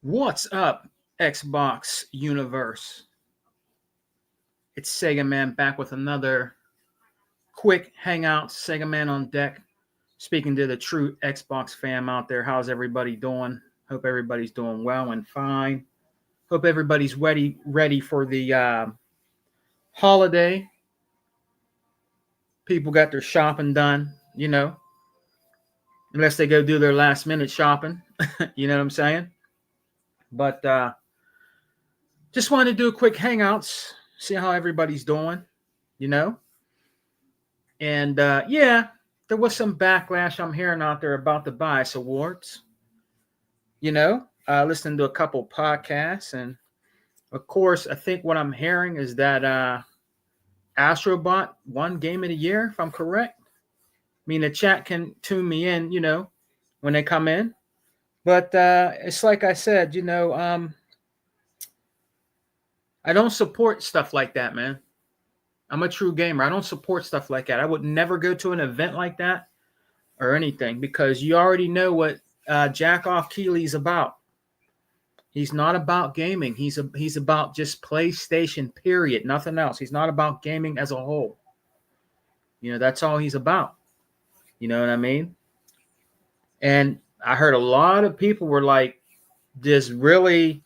What's up, Xbox universe? It's Sega Man back with another quick hangout. Sega Man on deck, speaking to the true Xbox fam out there. How's everybody doing? Hope everybody's doing well and fine. Hope everybody's ready for the holiday. People got their shopping done, unless they go do their last minute shopping. You know what I'm saying? But just wanted to do a quick hangouts, see how everybody's doing, you know. And yeah, there was some backlash I'm hearing out there about the bias awards. Listening to a couple podcasts, and of course, I think what I'm hearing is that Astrobot won Game of the Year, if I'm correct. I mean, the chat can tune me in, when they come in. But it's like I said, I don't support stuff like that, man. I'm a true gamer. I don't support stuff like that. I would never go to an event like that or anything because you already know what Jack Off Keely's about. He's not about gaming. He's about just PlayStation, period. Nothing else. He's not about gaming as a whole. That's all he's about. You know what I mean? And I heard a lot of people were like just really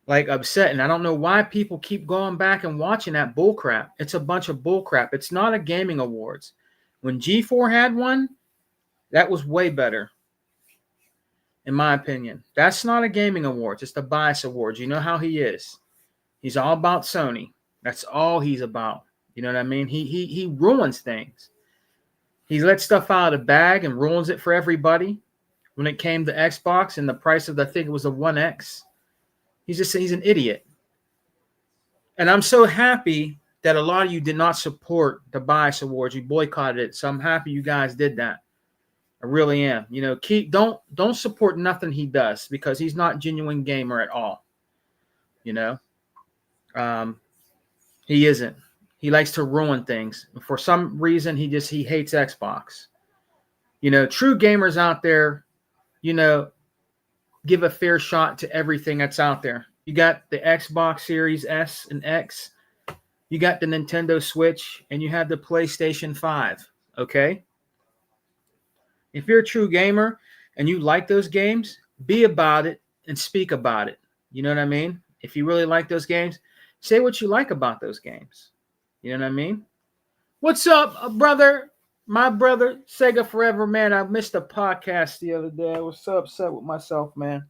like upset. And I don't know why people keep going back and watching that bullcrap. It's a bunch of bullcrap. It's not a gaming awards. When G4 had one, that was way better. In my opinion, that's not a gaming awards. It's the bias awards. You know how he is. He's all about Sony. That's all he's about. You know what I mean? He ruins things. He lets stuff out of the bag and ruins it for everybody. When it came to Xbox and the price of, I think it was the One X, he's an idiot. And I'm so happy that a lot of you did not support the bias awards. You boycotted it. So I'm happy you guys did that. I really am. Don't support nothing he does because he's not a genuine gamer at all. He isn't. He likes to ruin things. For some reason, he hates Xbox. True gamers out there, give a fair shot to everything that's out there. You got the Xbox Series S and X. You got the Nintendo Switch, and you have the PlayStation 5. Okay? If you're a true gamer and you like those games, be about it and speak about it. You know what I mean? If you really like those games, say what you like about those games. You know what I mean? What's up, brother? My brother, Sega Forever, man. I missed a podcast the other day. I was so upset with myself, man.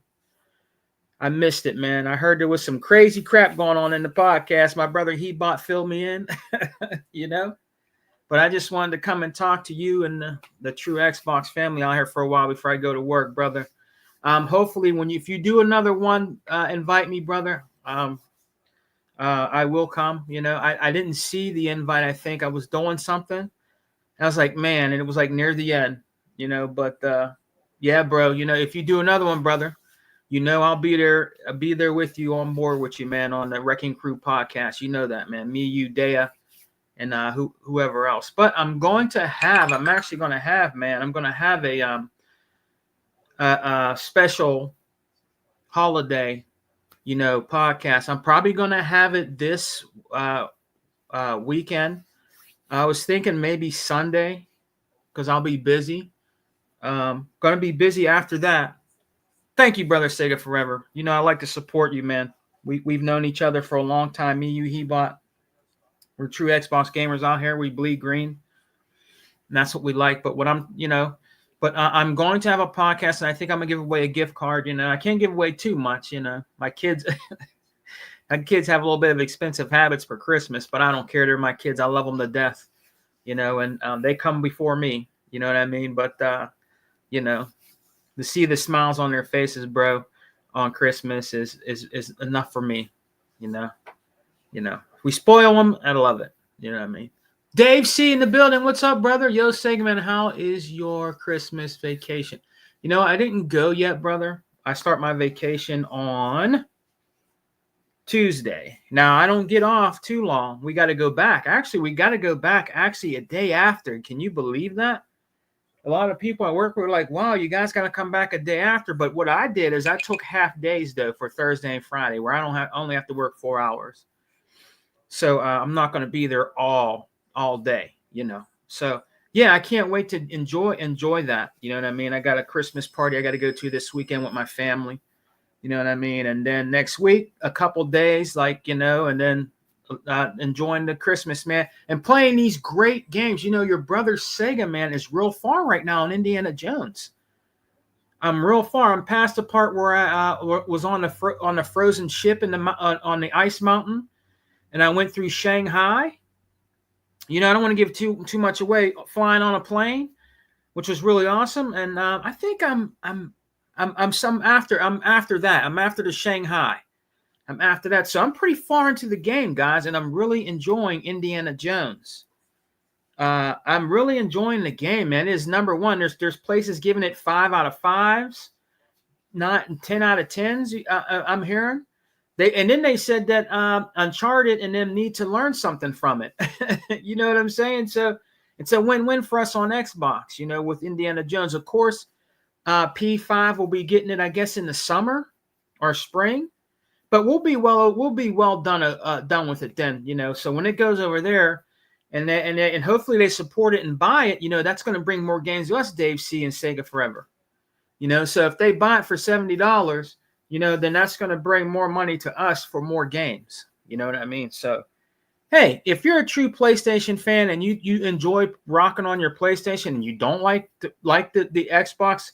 I missed it, man. I heard there was some crazy crap going on in the podcast. My brother Hebot filled me in, But I just wanted to come and talk to you and the true Xbox family out here for a while before I go to work, brother. Hopefully, if you do another one, invite me, brother. I will come. I didn't see the invite. I think I was doing something. I was like, man, and it was like near the end, But yeah, bro. If you do another one, brother, I'll be there. I'll be there with you, on board with you, man, on the Wrecking Crew podcast. You know that, man. Me, you, Dea, and whoever else. But I'm actually going to have, man. I'm going to have a special holiday, podcast. I'm probably going to have it this weekend. I was thinking maybe Sunday because I'll be busy. Going to be busy after that. Thank you, brother Sega Forever. I like to support you, man. We've known each other for a long time. Me, you, Hebot. We're true Xbox gamers out here. We bleed green. And that's what we like. But I'm going to have a podcast, and I think I'm going to give away a gift card. I can't give away too much. My kids have a little bit of expensive habits for Christmas, but I don't care. They're my kids. I love them to death, and they come before me. You know what I mean? But, to see the smiles on their faces, bro, on Christmas is enough for me. We spoil them. I love it. You know what I mean? Dave C in the building. What's up, brother? Yo, Segaman, how is your Christmas vacation? I didn't go yet, brother. I start my vacation on Tuesday. Now, I don't get off too long. We got to go back. Actually, we got to go back a day after. Can you believe that? A lot of people I work with were like, wow, you guys got to come back a day after. But what I did is I took half days though for Thursday and Friday, where I don't have only have to work 4 hours. So I'm not going to be there all day, you know. So yeah, I can't wait to enjoy that. You know what I mean? I got a Christmas party I got to go to this weekend with my family. You know what I mean? And then next week, a couple days, like, you know, and then enjoying the Christmas, man, and playing these great games. You know, your brother Sega, man, is real far right now in Indiana Jones. I'm real far. I'm past the part where I was on the frozen ship in the on the ice mountain, and I went through Shanghai. You know, I don't want to give too much away. Flying on a plane, which was really awesome, and I think I'm after that. I'm after the Shanghai. I'm after that. So I'm pretty far into the game, guys, and I'm really enjoying Indiana Jones. I'm really enjoying the game, man. It is number one. There's places giving it 5 out of 5s, not 10 out of 10s. I'm hearing then they said that Uncharted and them need to learn something from it. You know what I'm saying? So it's a win-win for us on Xbox. You know, with Indiana Jones, of course. P5 will be getting it, I guess, in the summer or spring. But we'll be well done with it then, you know. So when it goes over there, and hopefully they support it and buy it, you know, that's going to bring more games to us, Dave C and Sega Forever, you know. So if they buy it for $70, you know, then that's going to bring more money to us for more games. You know what I mean? So hey, if you're a true PlayStation fan and you enjoy rocking on your PlayStation and you don't like the Xbox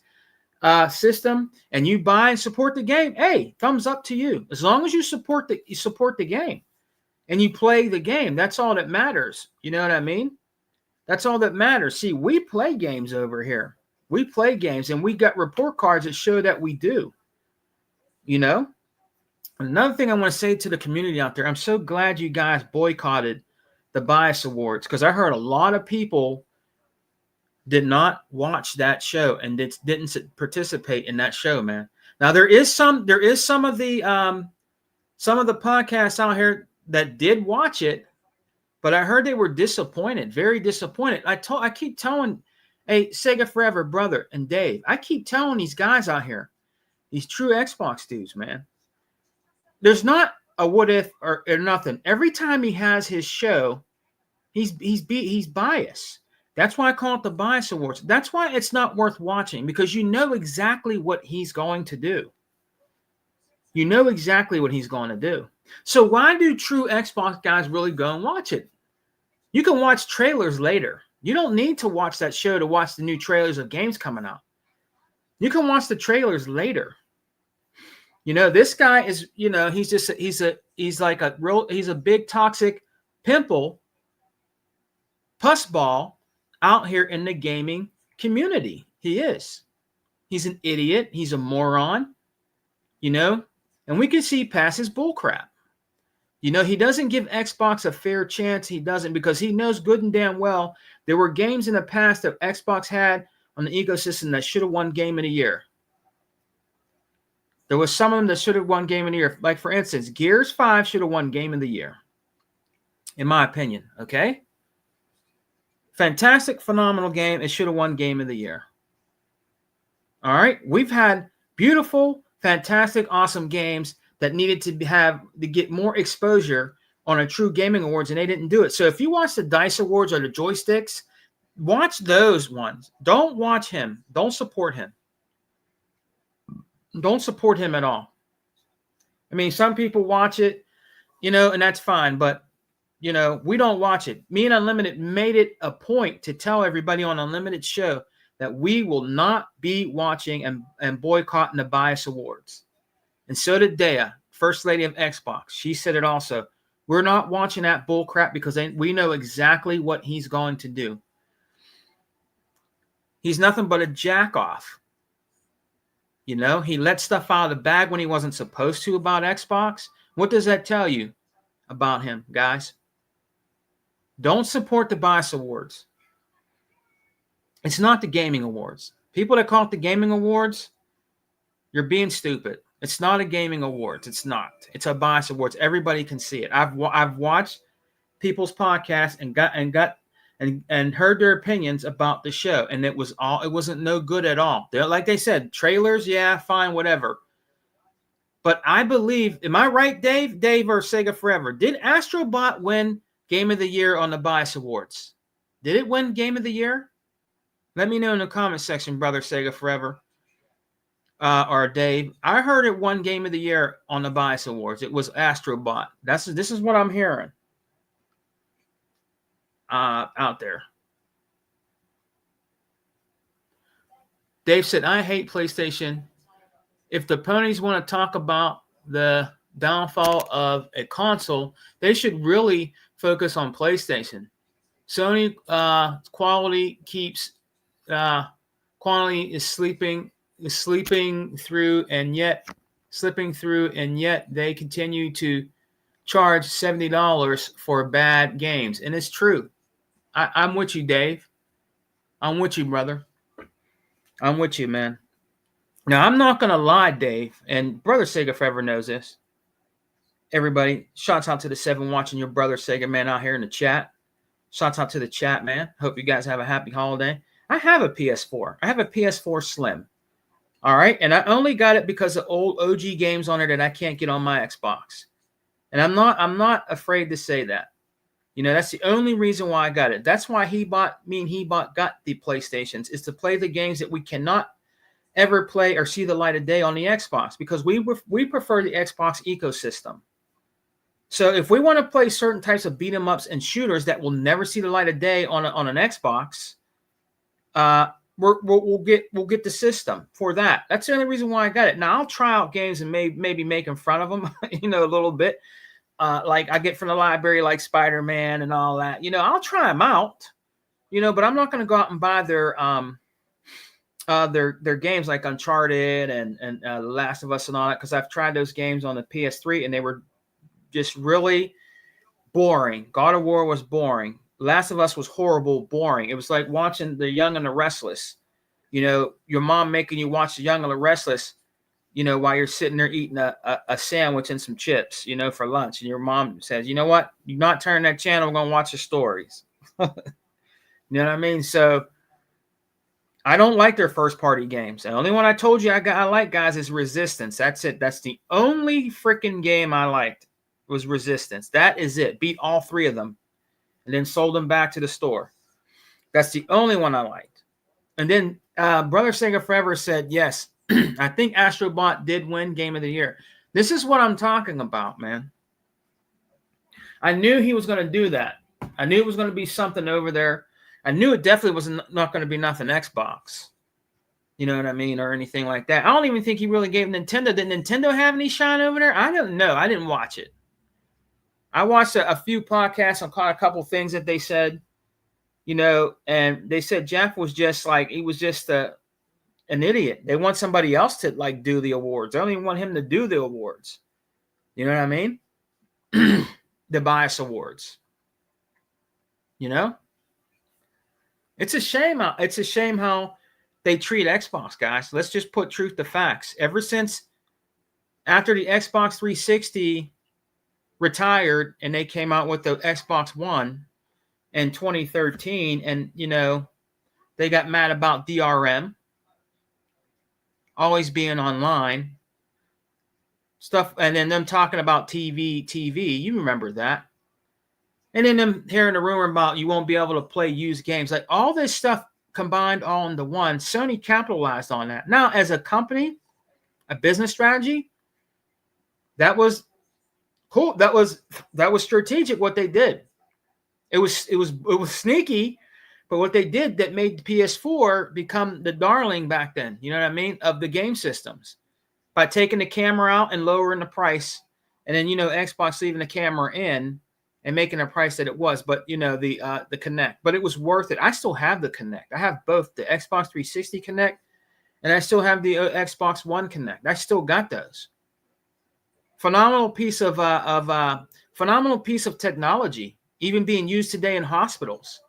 system and you buy and support the game, hey, thumbs up to you. As long as you support the game and you play the game, that's all that matters. You know what I mean? That's all that matters. See, we play games over here. We play games and we got report cards that show that we do. You know? Another thing I want to say to the community out there, I'm so glad you guys boycotted the Bias Awards, because I heard a lot of people did not watch that show and didn't participate in that show, man. Now there is some of the podcasts out here that did watch it, but I heard they were disappointed, very disappointed. I keep telling, hey, Sega Forever, brother, and Dave, I keep telling these guys out here, these true Xbox dudes, man, there's not a what if or nothing. Every time he has his show, he's biased. That's why I call it the Bias Awards. That's why it's not worth watching, because you know exactly what he's going to do. You know exactly what he's going to do. So why do true Xbox guys really go and watch it? You can watch trailers later. You don't need to watch that show to watch the new trailers of games coming out. You can watch the trailers later. You know, this guy is, you know, he's a big toxic pimple, puss ball out here in the gaming community. He is. He's an idiot. He's a moron, you know, and we can see past his bullcrap. You know, he doesn't give Xbox a fair chance. He doesn't, because he knows good and damn well there were games in the past that Xbox had on the ecosystem that should have won Game of the Year. There was some of them that should have won Game of the Year. Like, for instance, Gears 5 should have won Game of the Year, in my opinion, okay? Fantastic, phenomenal game. It should have won Game of the Year. All right? We've had beautiful, fantastic, awesome games that needed to get more exposure on a true gaming awards, and they didn't do it. So if you watch the DICE Awards or the joysticks, watch those ones. Don't watch him. Don't support him. Don't support him at all. I mean, some people watch it, you know, and that's fine. But, you know, we don't watch it. Me and Unlimited made it a point to tell everybody on Unlimited show that we will not be watching and boycotting the Bias Awards. And so did Dea, First Lady of Xbox. She said it also. We're not watching that bull crap because we know exactly what he's going to do. He's nothing but a jack-off. You know, he let stuff out of the bag when he wasn't supposed to about Xbox. What does that tell you about him, guys? Don't support the Bias Awards. It's not the Gaming Awards. People that call it the Gaming Awards, you're being stupid. It's not a Gaming Awards. It's not. It's a Bias Awards. Everybody can see it. I've watched people's podcasts and got and heard their opinions about the show, and it wasn't no good at all. They're, like they said, trailers, yeah, fine, whatever. But I believe, am I right, Dave? Dave or Sega Forever? Did Astrobot win Game of the Year on the Bias Awards? Did it win Game of the Year? Let me know in the comment section, brother Sega Forever or Dave. I heard it won Game of the Year on the Bias Awards. It was Astrobot. This is what I'm hearing out there. Dave said, I hate PlayStation. If the ponies want to talk about the downfall of a console, they should really focus on PlayStation. Sony quality is slipping through, and yet they continue to charge $70 for bad games. And it's true. I'm with you, Dave. I'm with you, brother. I'm with you, man. Now, I'm not going to lie, Dave, and Brother Sega Forever knows this. Everybody, shouts out to the 7 watching your Brother Sega Man out here in the chat. Shouts out to the chat, man. Hope you guys have a happy holiday. I have a PS4. I have a PS4 Slim. All right? And I only got it because of old OG games on it that I can't get on my Xbox. And I'm not afraid to say that. You know, that's the only reason why I got it. That's why got the PlayStations, is to play the games that we cannot ever play or see the light of day on the Xbox, because we prefer the Xbox ecosystem. So if we want to play certain types of beat 'em ups and shooters that will never see the light of day on an Xbox, we'll get the system for that. That's the only reason why I got it. Now I'll try out games and maybe make in front of them, you know, a little bit. Like I get from the library, like Spider-Man and all that. You know, I'll try them out. You know, but I'm not going to go out and buy their games like Uncharted and The Last of Us and all that, because I've tried those games on the PS3 and they were just really boring. God of War was boring. Last of Us was horrible, boring. It was like watching The Young and the Restless. You know, your mom making you watch The Young and the Restless, you know, while you're sitting there eating a sandwich and some chips, you know, for lunch. And your mom says, you know what? You're not turning that channel. I'm going to watch the stories. You know what I mean? So I don't like their first party games. The only one I told you I like, guys, is Resistance. That's it. That's the only freaking game I liked, was Resistance. That is it. Beat all 3 of them and then sold them back to the store. That's the only one I liked. And then Brother Sega Forever said, yes, I think Astrobot did win Game of the Year. This is what I'm talking about, man. I knew he was going to do that. I knew it was going to be something over there. I knew it definitely was not going to be nothing Xbox. You know what I mean? Or anything like that. I don't even think he really gave Nintendo. Did Nintendo have any shine over there? I don't know. I didn't watch it. I watched a few podcasts and caught a couple things that they said, you know, and they said Jeff was just like, he was just an idiot. They want somebody else to like do the awards. They don't even want him to do the awards. You know what I mean? The Bias Awards. You know? It's a shame how they treat Xbox, guys. Let's just put truth to facts. Ever since after the Xbox 360 retired and they came out with the Xbox One in 2013, and, you know, they got mad about DRM, always being online, stuff, and then them talking about TV. You remember that. And then them hearing the rumor about you won't be able to play used games. Like all this stuff combined all into one. Sony capitalized on that. Now, as a company, a business strategy, that was cool. That was strategic what they did. It was sneaky, but what they did that made the PS4 become the darling back then, you know what I mean, of the game systems, by taking the camera out and lowering the price, and then, you know, Xbox leaving the camera in and making a price that it was, but, you know, the Kinect. But it was worth it. I still have the Kinect. I have both the Xbox 360 Kinect, and I still have the Xbox One Kinect. I still got those. Phenomenal piece of technology, even being used today in hospitals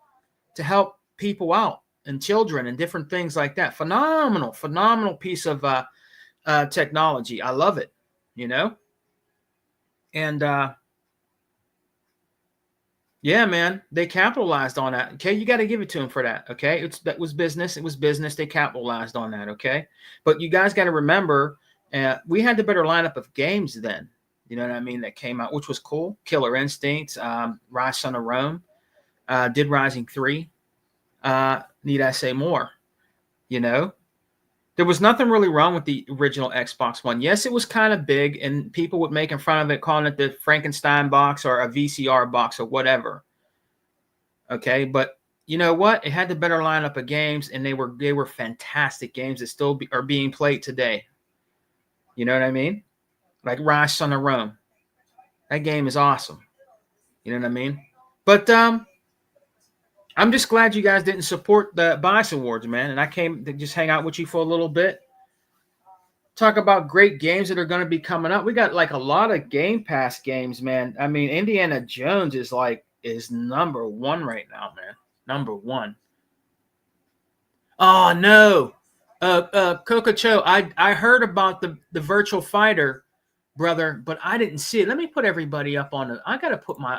to help people out and children and different things like that. Phenomenal piece of technology. I love it, you know. And Yeah, man, they capitalized on that. Okay, you got to give it to them for that. Okay, that was business. It was business. They capitalized on that. Okay, but you guys got to remember, we had the better lineup of games then. You know what I mean? That came out, which was cool. Killer Instinct, Rise Son of Rome, Dead Rising 3. Need I say more? You know, there was nothing really wrong with the original Xbox One. Yes, it was kind of big, and people would make in front of it, calling it the Frankenstein box or a VCR box or whatever. Okay, but you know what? It had the better lineup of games, and they were fantastic games that still are being played today. You know what I mean? Like Rise Son of Rome. That game is awesome. You know what I mean? But I'm just glad you guys didn't support the Bias Awards, man. And I came to just hang out with you for a little bit. Talk about great games that are going to be coming up. We got like a lot of Game Pass games, man. I mean, Indiana Jones is number one right now, man. Number one. Oh no, Coco Cho, I heard about the virtual fighter, brother, but I didn't see it. Let me put everybody up on the. I gotta put my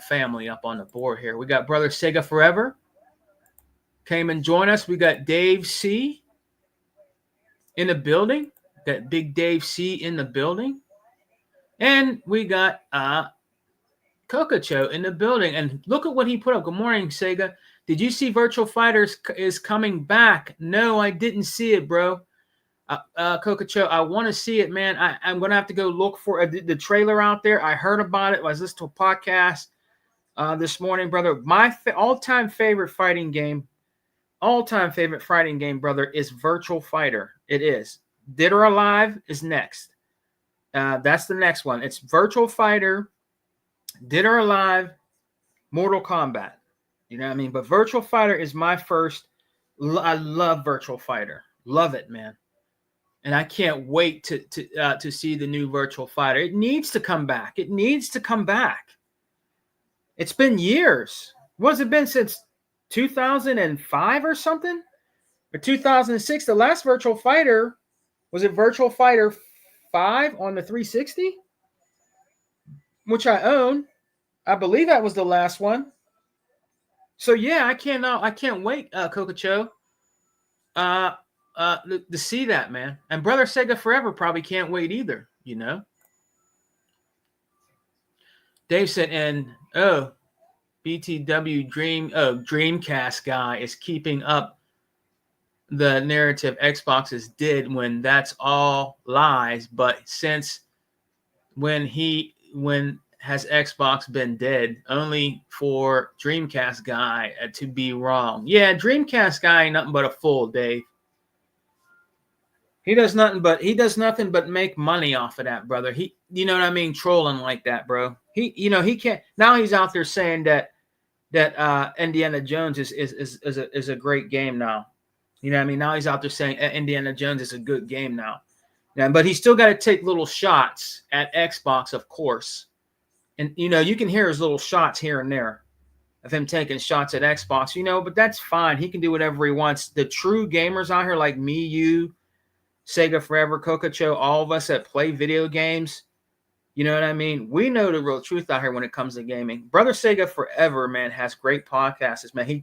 family up on the board here. We got brother Sega Forever came and joined us. We got Dave C in the building. Got Big Dave C in the building, and we got Coco Cho in the building. And look at what he put up. Good morning, Sega. Did you see Virtual Fighters is coming back? No, I didn't see it, bro. Coco Cho, I want to see it, man. I'm going to have to go look for the trailer out there. I heard about it. I was listening to a podcast this morning, brother. My all-time favorite fighting game, brother, is Virtual Fighter. It is. Dead or Alive is next. That's the next one. It's Virtual Fighter, Dead or Alive, Mortal Kombat. You know what I mean? But Virtual Fighter is my first. I love Virtual Fighter. Love it, man. And I can't wait to see the new Virtual Fighter. It needs to come back. It needs to come back. It's been years. What's it been since 2005 or something? Or 2006? The last Virtual Fighter, was it Virtual Fighter 5 on the 360? Which I own. I believe that was the last one. So yeah, I can't wait, Coco Cho, to see that, man. And brother Sega Forever probably can't wait either. You know. Dave said, and BTW Dreamcast guy is keeping up the narrative Xboxes did when that's all lies. But since when has Xbox been dead? Only for Dreamcast guy to be wrong. Yeah, Dreamcast guy ain't nothing but a fool, Dave. He does nothing but make money off of that, brother. You know what I mean, trolling like that, bro. He can't. Now he's out there saying that Indiana Jones is a great game now. You know what I mean? Now he's out there saying Indiana Jones is a good game now. Yeah, but he's still got to take little shots at Xbox, of course. And, you can hear his little shots here and there of him taking shots at Xbox, but that's fine. He can do whatever he wants. The true gamers out here like me, you, Sega Forever, Coco Cho, all of us that play video games, you know what I mean? We know the real truth out here when it comes to gaming. Brother Sega Forever, man, has great podcasts, man.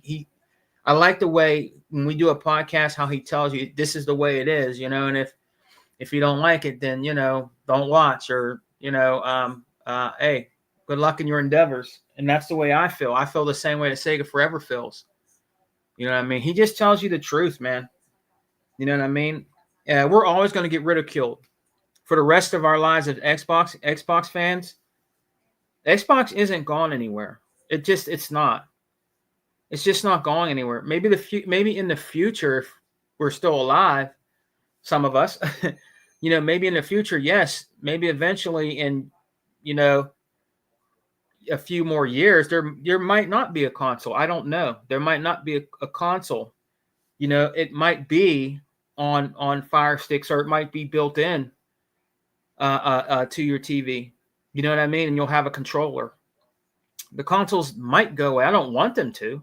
I like the way when we do a podcast, how he tells you this is the way it is, and if you don't like it, then, don't watch or, hey, good luck in your endeavors. And that's the way I feel. I feel the same way that Sega Forever feels. You know what I mean? He just tells you the truth, man. You know what I mean? We're always going to get ridiculed for the rest of our lives as Xbox fans. Xbox isn't gone anywhere. It's not. It's just not going anywhere. Maybe in the future, if we're still alive, some of us, maybe in the future, yes, maybe eventually in, a few more years, there might not be a console. I don't know. There might not be a console. It might be on Fire Sticks, or it might be built in to your TV. You know what I mean? And you'll have a controller. The consoles might go away. I don't want them to.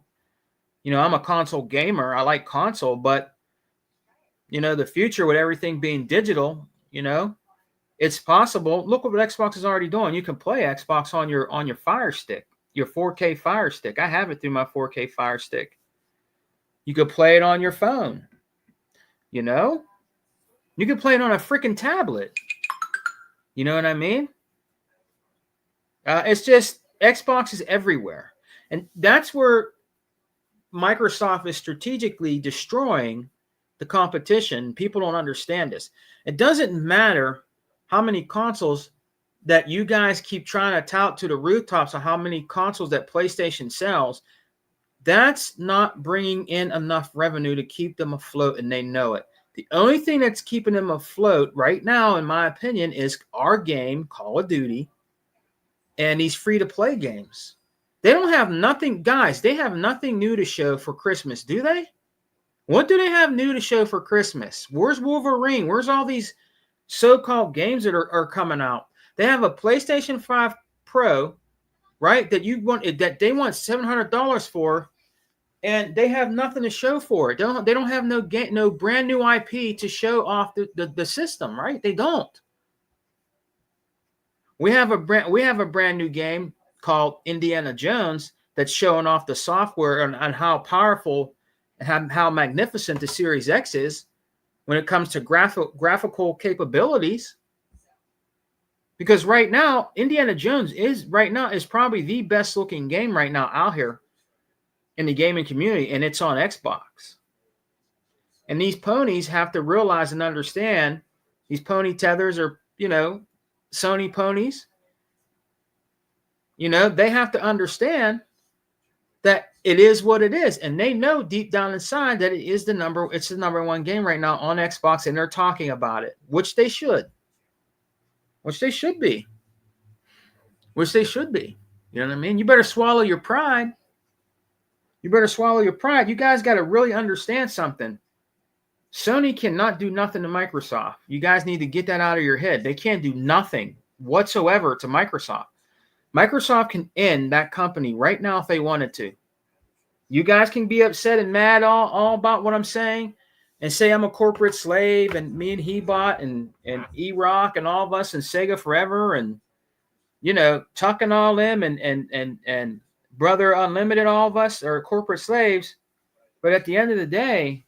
I'm a console gamer. I like console, but the future with everything being digital, It's possible. Look what Xbox is already doing. You can play Xbox on your Fire Stick, your 4K Fire Stick. I have it through my 4K Fire Stick. You could play it on your phone. You know? You could play it on a freaking tablet. You know what I mean? It's just Xbox is everywhere. And that's where Microsoft is strategically destroying the competition. People don't understand this. It doesn't matter how many consoles that you guys keep trying to tout to the rooftops of how many consoles that PlayStation sells. That's not bringing in enough revenue to keep them afloat, and they know it. The only thing that's keeping them afloat right now, in my opinion, is our game, Call of Duty, and these free-to-play games. They don't have nothing, guys, they have nothing new to show for Christmas, do they? What do they have new to show for Christmas? Where's Wolverine? Where's all these so-called games that are coming out? They have a PlayStation 5 Pro, right, that they want $700 for, and they have nothing to show for it. They don't have no brand new IP to show off the system, right? They don't. We have a brand new game called Indiana Jones that's showing off the software and how powerful and how magnificent the Series X is when it comes to graphical capabilities. Because right now, Indiana Jones is probably the best looking game right now out here in the gaming community, and it's on Xbox. And these ponies have to realize and understand, these pony tethers are, Sony ponies. They have to understand that it is what it is. And they know deep down inside that it's the number one game right now on Xbox, and they're talking about it, which they should be. You know what I mean? You better swallow your pride. You guys got to really understand something. Sony cannot do nothing to Microsoft. You guys need to get that out of your head. They can't do nothing whatsoever to Microsoft. Microsoft can end that company right now if they wanted to. You guys can be upset and mad all about what I'm saying and say I'm a corporate slave, and me and Hebot and E-Rock and all of us and Sega Forever and, Tuck and all them and Brother Unlimited, all of us are corporate slaves. But at the end of the day,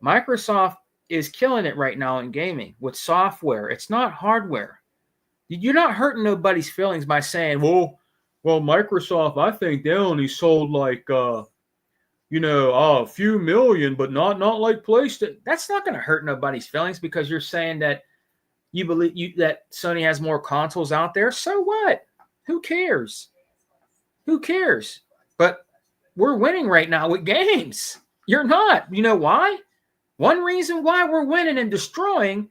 Microsoft is killing it right now in gaming with software. It's not hardware. You're not hurting nobody's feelings by saying, well, Microsoft, I think they only sold like, a few million, but not like PlayStation. That's not going to hurt nobody's feelings because you're saying that you believe that Sony has more consoles out there. So what? Who cares? But we're winning right now with games. You're not. You know why? One reason why we're winning and destroying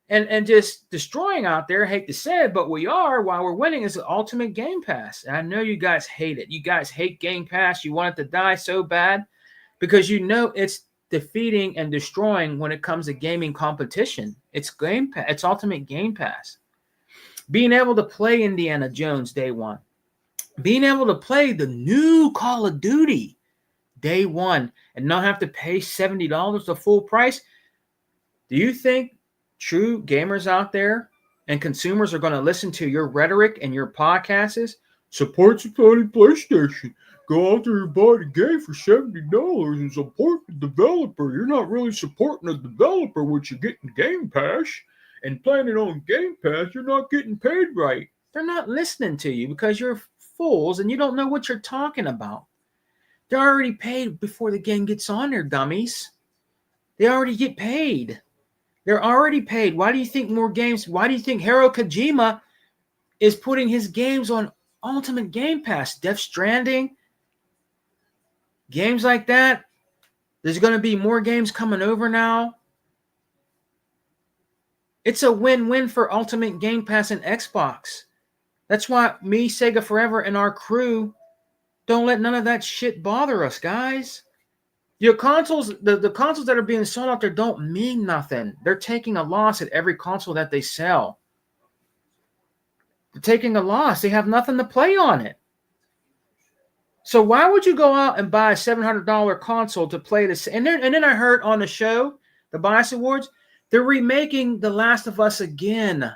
and just destroying out there, I hate to say it, but we are, why we're winning, is the Ultimate Game Pass. And I know you guys hate it. You guys hate Game Pass. You want it to die so bad because it's defeating and destroying when it comes to gaming competition. It's Game Pass. It's Ultimate Game Pass. Being able to play Indiana Jones day one. Being able to play the new Call of Duty day one and not have to pay $70 the full price. Do you think true gamers out there and consumers are going to listen to your rhetoric and your podcasts? Support Sony PlayStation. Go out there and buy the game for $70 and support the developer. You're not really supporting the developer when you're getting Game Pass and playing it on Game Pass. You're not getting paid right. They're not listening to you because you're fools and you don't know what you're talking about. They're already paid before the game gets on there, dummies. They already get paid. They're already paid. Why do you think more games? Why do you think Hiro Kojima is putting his games on Ultimate Game Pass? Death Stranding, games like that. There's going to be more games coming over now. It's a win-win for Ultimate Game Pass and Xbox. That's why me, Sega Forever, and our crew don't let none of that shit bother us, guys. Your consoles, the consoles that are being sold out there don't mean nothing. They're taking a loss at every console that they sell. They're taking a loss. They have nothing to play on it. So why would you go out and buy a $700 console to play this? And then I heard on the show the Bias Awards, they're remaking The Last of Us again.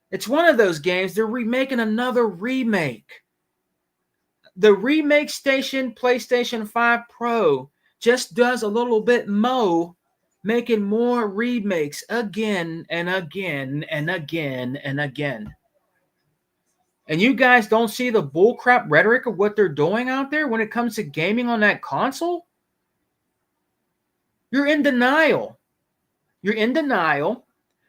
It's one of those games. They're remaking another remake. The remake station, PlayStation 5 Pro, just does a little bit more, making more remakes again and again and again and again. And you guys don't see the bullcrap rhetoric of what they're doing out there when it comes to gaming on that console? You're in denial. You're in denial.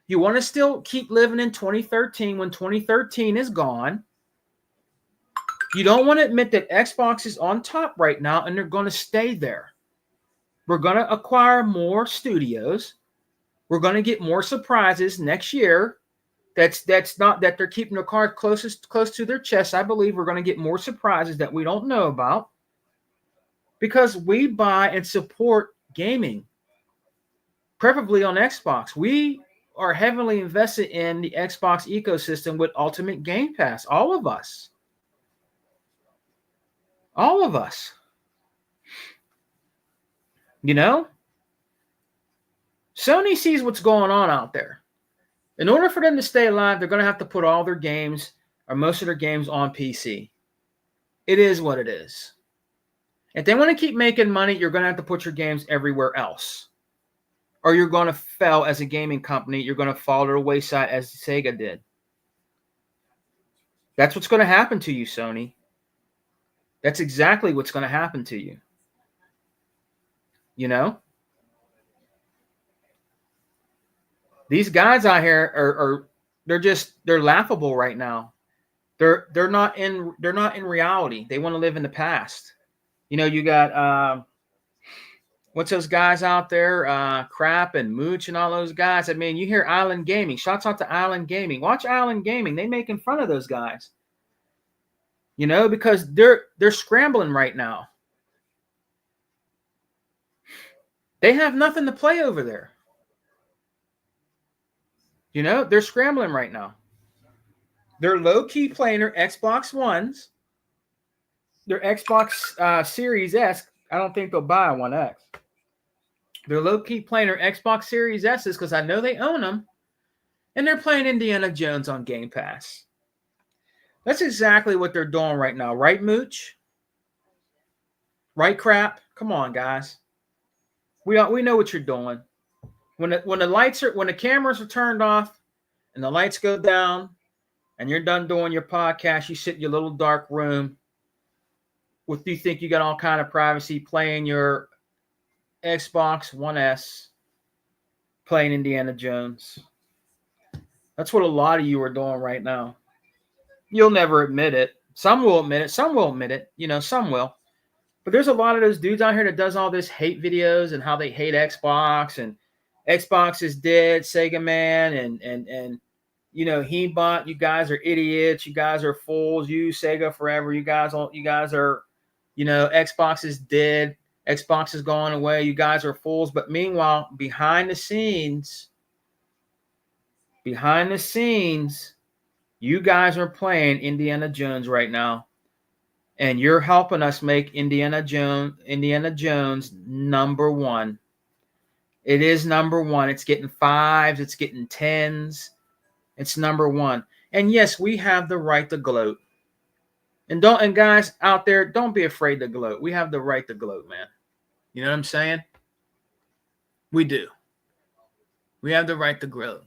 You want to still keep living in 2013 when 2013 is gone. You don't want to admit that Xbox is on top right now and they're going to stay there. We're going to acquire more studios. We're going to get more surprises next year. That's not that they're keeping their cards close to their chest. I believe we're going to get more surprises that we don't know about because we buy and support gaming, preferably on Xbox. We are heavily invested in the Xbox ecosystem with Ultimate Game Pass. All of us. All of us. You know? Sony sees what's going on out there. In order for them to stay alive, they're going to have to put all their games or most of their games on PC. It is what it is. If they want to keep making money, you're going to have to put your games everywhere else. Or you're going to fail as a gaming company. You're going to fall to the wayside as Sega did. That's what's going to happen to you, Sony. That's exactly what's going to happen to you. You know? These guys out here are they're laughable right now. They're not in reality. They want to live in the past. You know, you got what's those guys out there? Crap and Mooch and all those guys. I mean, you hear Island Gaming. Shouts out to Island Gaming. Watch Island Gaming. They making fun of those guys. You know, because they're scrambling right now. They have nothing to play over there. You know, they're scrambling right now. They're low-key playing their Xbox Ones, their Xbox Series S. I don't think they'll buy a One X. They're low-key playing their Xbox Series S's because I know they own them, and they're playing Indiana Jones on Game Pass. That's exactly what they're doing right now. Right, Mooch? Right, Crap? Come on, guys. We know what you're doing. When the cameras are turned off and the lights go down and you're done doing your podcast, you sit in your little dark room with you think you got all kind of privacy playing your Xbox One S, playing Indiana Jones. That's what a lot of you are doing right now. You'll never admit it. Some will admit it. Some will admit it. You know, some will. But there's a lot of those dudes out here that does all this hate videos and how they hate Xbox and Xbox is dead, segaman, and you know, Hebot, you guys are idiots, you guys are fools, you Sega forever, you guys are, you know, Xbox is dead, Xbox is going away, you guys are fools. But meanwhile, behind the scenes, you guys are playing Indiana Jones right now. And you're helping us make Indiana Jones number one. It is number one. It's getting 5s. It's getting 10s. It's number one. And yes, we have the right to gloat. And guys out there, don't be afraid to gloat. We have the right to gloat, man. You know what I'm saying? We do. We have the right to gloat.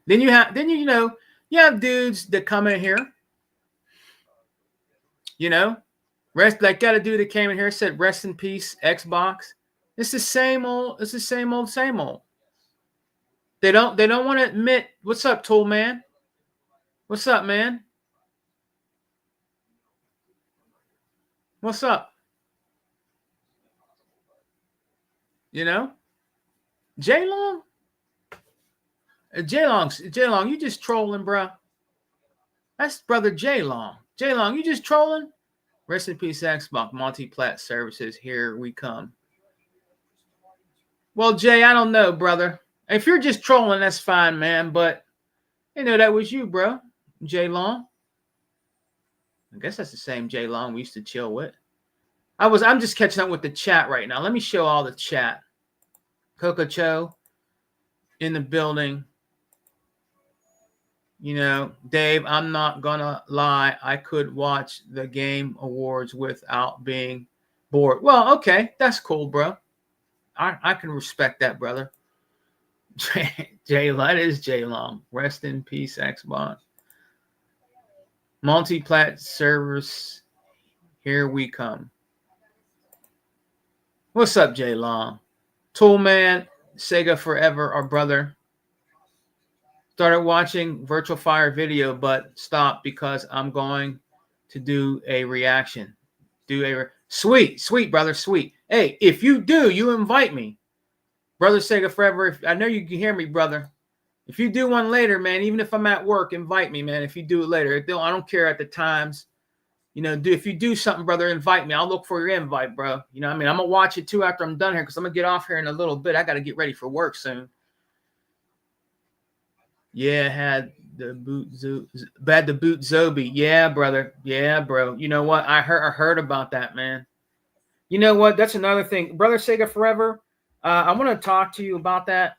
Then you have dudes that come in here. You know, like got a dude that came in here and said, "Rest in peace, Xbox." It's the same old. It's the same old. They don't want to admit. What's up, Tool Man? What's up, man? What's up? You know, J Long. J Long, you just trolling, bro. That's brother J Long. J Long, you just trolling. Rest in peace, Xbox multi-plat services. Here we come. Well, Jay, I don't know, brother. If you're just trolling, that's fine, man. But you know that was you, bro. J Long. I guess that's the same J Long we used to chill with. I'm just catching up with the chat right now. Let me show all the chat. Coco Cho. in the building. You know, Dave, I'm not gonna lie. I could watch the Game Awards without being bored. Well, okay, that's cool, bro. I can respect that, brother. That is J Long. Rest in peace, Xbox. Multi-plat servers, here we come. What's up, J Long? Toolman, Sega Forever, our brother. Started watching Virtual Fire video, but stopped because I'm going to do a reaction. Sweet, brother, sweet. Hey, if you do, you invite me. Brother Sega Forever, I know you can hear me, brother. If you do one later, man, even if I'm at work, invite me, man. If you do it later, I don't care at the times. You know, if you do something, brother, invite me. I'll look for your invite, bro. You know what I mean? I'm going to watch it, too, after I'm done here because I'm going to get off here in a little bit. I got to get ready for work soon. Yeah, had the boot Zobi. Yeah, brother. Yeah, bro. You know what? I heard about that, man. You know what? That's another thing. Brother Sega Forever, I want to talk to you about that.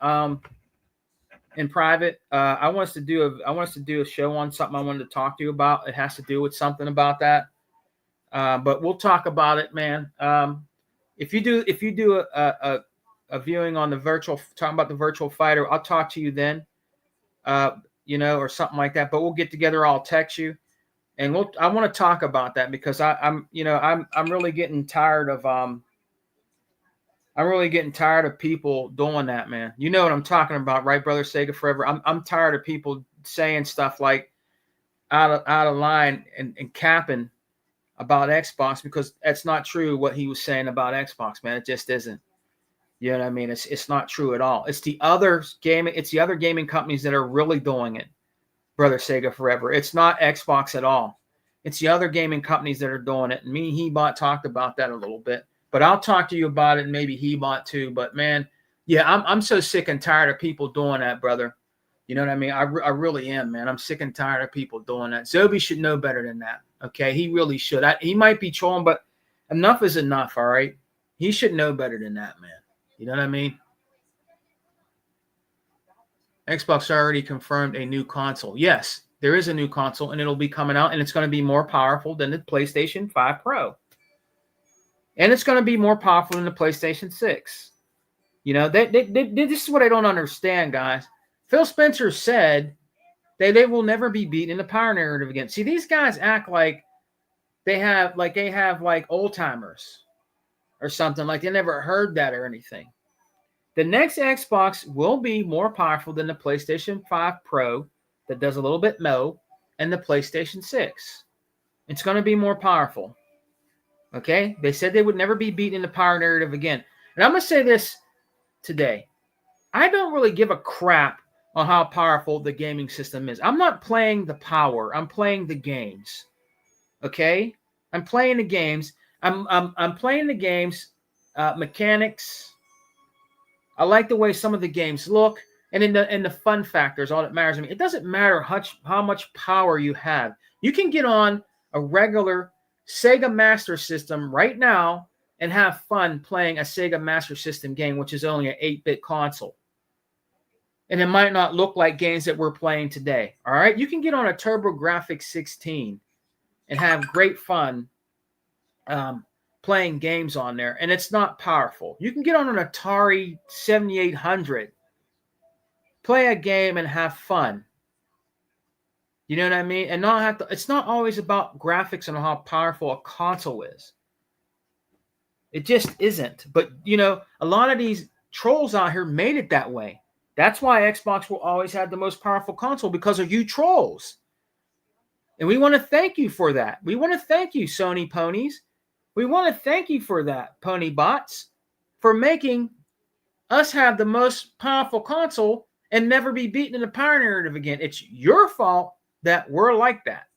In private. I want us to do a show on something I wanted to talk to you about. It has to do with something about that. But we'll talk about it, man. If you do a viewing on the talking about the virtual fighter, I'll talk to you then. You know, or something like that. But we'll get together. I'll text you, and I want to talk about that because I'm really getting tired of people doing that, man. You know what I'm talking about, right, brother Sega Forever? I'm tired of people saying stuff like out of line and capping about Xbox because that's not true what he was saying about Xbox, man. It just isn't. You know what I mean? It's not true at all. It's the other gaming companies that are really doing it, brother Sega Forever. It's not Xbox at all. It's the other gaming companies that are doing it. And me and Hebot talked about that a little bit. But I'll talk to you about it, and maybe Hebot too. But man, yeah, I'm so sick and tired of people doing that, brother. You know what I mean? I really am, man. I'm sick and tired of people doing that. Zobi should know better than that. Okay, he really should. He might be trolling, but enough is enough. All right, he should know better than that, man. You know what I mean? Xbox already confirmed a new console. Yes, there is a new console, and it'll be coming out, and it's going to be more powerful than the PlayStation 5 Pro. And it's going to be more powerful than the PlayStation 6. You know, this is what I don't understand, guys. Phil Spencer said they will never be beaten in the power narrative again. See, these guys act like they have old timers or something, like they never heard that or anything. The next Xbox will be more powerful than the PlayStation 5 Pro that does a little bit more, and the PlayStation 6. It's going to be more powerful. Okay? They said they would never be beaten in the power narrative again. And I'm going to say this today. I don't really give a crap on how powerful the gaming system is. I'm not playing the power. I'm playing the games. Okay? I'm playing the games. I'm playing the games, mechanics. I like the way some of the games look, and in the fun factor is all that matters to me. It doesn't matter how much power you have. You can get on a regular Sega Master System right now and have fun playing a Sega Master System game, which is only an 8-bit console. And it might not look like games that we're playing today. All right? You can get on a TurboGrafx 16 and have great fun playing games on there, and it's not powerful. You can get on an Atari 7800, play a game and have fun. You know what I mean? And not have to. It's not always about graphics and how powerful a console is. It just isn't. But you know, a lot of these trolls out here made it that way. That's why Xbox will always have the most powerful console, because of you trolls. And we want to thank you for that. We want to thank you, Sony ponies. We want to thank you for that, Pony Bots, for making us have the most powerful console and never be beaten in the power narrative again. It's your fault that we're like that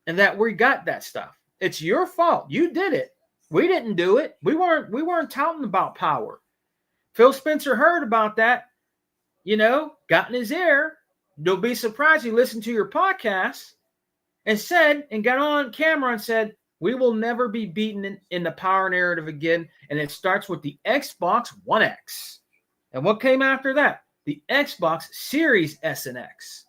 and that we got that stuff. It's your fault. You did it. We didn't do it. We weren't touting about power. Phil Spencer heard about that, you know, got in his ear. Don't be surprised he listened to your podcast and got on camera and said, we will never be beaten in the power narrative again. And it starts with the Xbox One X. And what came after that? The Xbox Series S and X,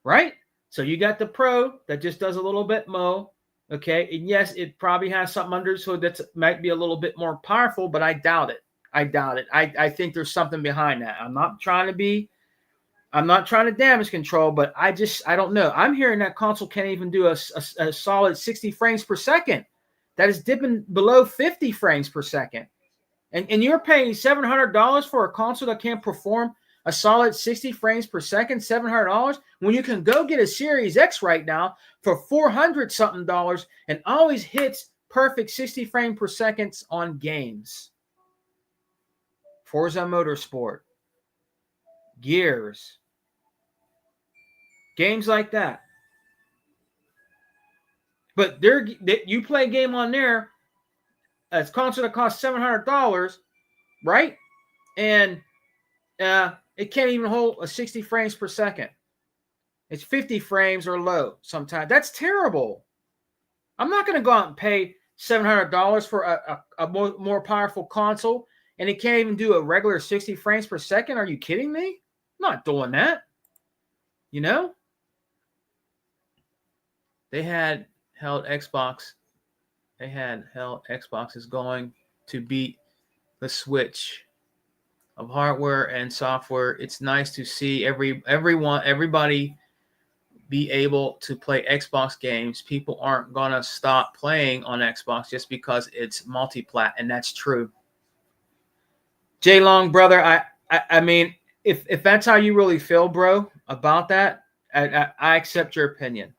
right? So you got the Pro that just does a little bit more, okay? And yes, it probably has something under it, so that might be a little bit more powerful, but I doubt it. I think there's something behind that. I'm not trying to damage control, but I don't know. I'm hearing that console can't even do a solid 60 frames per second. That is dipping below 50 frames per second. And you're paying $700 for a console that can't perform a solid 60 frames per second, $700, when you can go get a Series X right now for $400 something and always hits perfect 60 frames per second on games. Forza Motorsport, Gears, games like that. But you play a game on there, a console that costs $700, right? And it can't even hold a 60 frames per second. It's 50 frames or low sometimes. That's terrible. I'm not going to go out and pay $700 for a more powerful console, and it can't even do a regular 60 frames per second. Are you kidding me? I'm not doing that. You know? They had held Xbox. They had held Xbox is going to beat the Switch of hardware and software. It's nice to see everybody be able to play Xbox games. People aren't gonna stop playing on Xbox just because it's multi-plat, and that's true. Jay Long, brother, I mean, if that's how you really feel, bro, about that, I accept your opinion.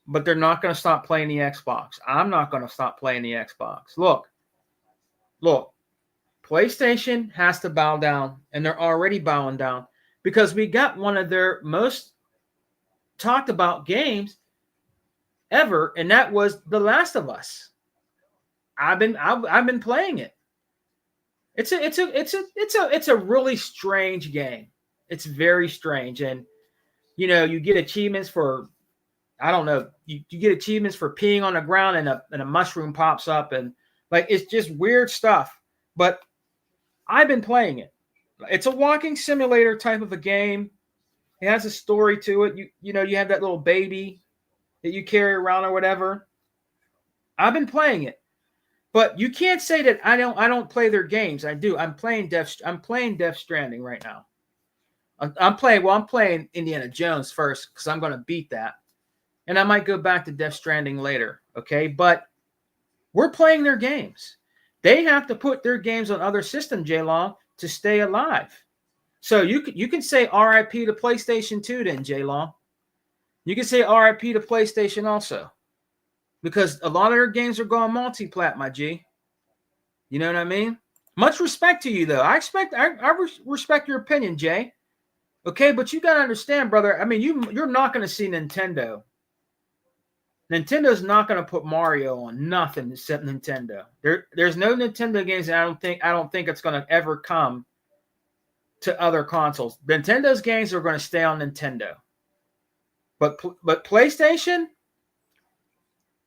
But they're not gonna stop playing the Xbox. I'm not gonna stop playing the Xbox. Look. PlayStation has to bow down, and they're already bowing down because we got one of their most talked about games ever, and that was The Last of Us. I've been playing it. It's a really strange game. It's very strange, and you get achievements for, I don't know, you get achievements for peeing on the ground and a mushroom pops up, and like it's just weird stuff. But I've been playing it. It's a walking simulator type of a game. It has a story to it. You have that little baby that you carry around or whatever. I've been playing it. But you can't say that I don't play their games. I do. I'm playing Death Stranding right now. I'm playing Indiana Jones first because I'm going to beat that. And I might go back to Death Stranding later, okay? But we're playing their games. They have to put their games on other systems, J-Long, to stay alive. So you can say RIP to PlayStation 2 then, J-Long. You can say RIP to PlayStation also. Because a lot of their games are going multi-plat, my G. You know what I mean? Much respect to you, though. I respect your opinion, Jay. Okay, but you got to understand, brother. I mean, you're not going to see Nintendo. Nintendo's not going to put Mario on nothing except Nintendo. There's no Nintendo games that I don't think it's going to ever come to other consoles. Nintendo's games are going to stay on Nintendo. But PlayStation?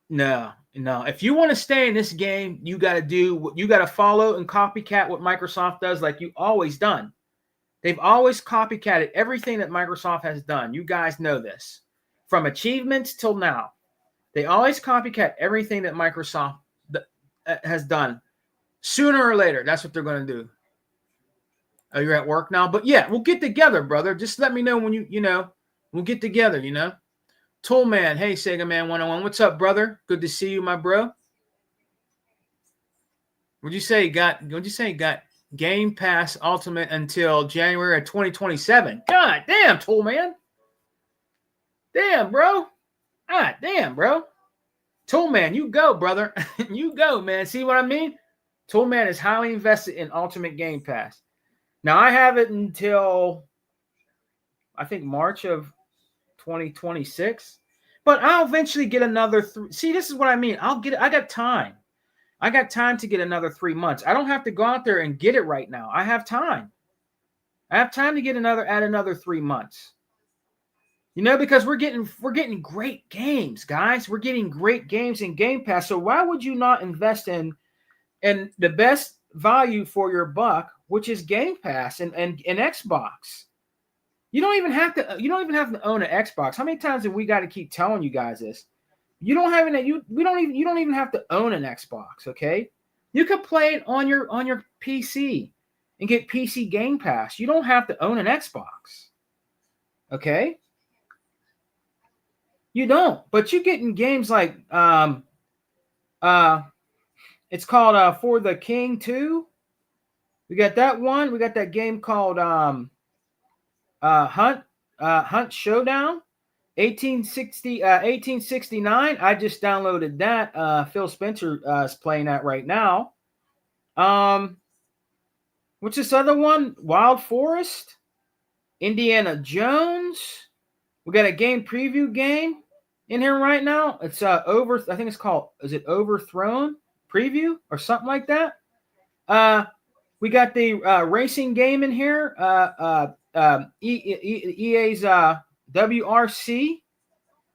No. If you want to stay in this game, you got to follow and copycat what Microsoft does like you always done. They've always copycatted everything that Microsoft has done. You guys know this. From achievements till now. They always copycat everything that Microsoft has done. Sooner or later, that's what they're going to do. Oh, you're at work now? But yeah, we'll get together, brother. Just let me know when we'll get together, Toolman, hey, Sega Man 101. What's up, brother? Good to see you, my bro. What'd you say you got Game Pass Ultimate until January of 2027? God damn, Toolman. Damn, bro. Ah, damn, bro. Toolman, you go, brother. You go, man. See what I mean? Toolman is highly invested in Ultimate Game Pass. Now, I have it until, I think, March of 2026. But I'll eventually get another See, this is what I mean. I got time. I got time to get another 3 months. I don't have to go out there and get it right now. I have time. I have time to get another 3 months. Because we're getting great games, guys. We're getting great games in Game Pass. So why would you not invest in the best value for your buck, which is Game Pass and Xbox. You don't even have to own an Xbox. How many times have we got to keep telling you guys this? You don't even have to own an Xbox, okay? You could play it on your PC and get PC Game Pass. You don't have to own an Xbox. Okay? You don't. But you're getting games like it's called For the King 2. We got that one. We got that game called Hunt Showdown. 1869. I just downloaded that. Phil Spencer is playing that right now. What's this other one? Wild Forest, Indiana Jones. We got a game preview game in here right now. It's I think it's called, is it Overthrown preview or something like that? We got the racing game in here. EA's WRC.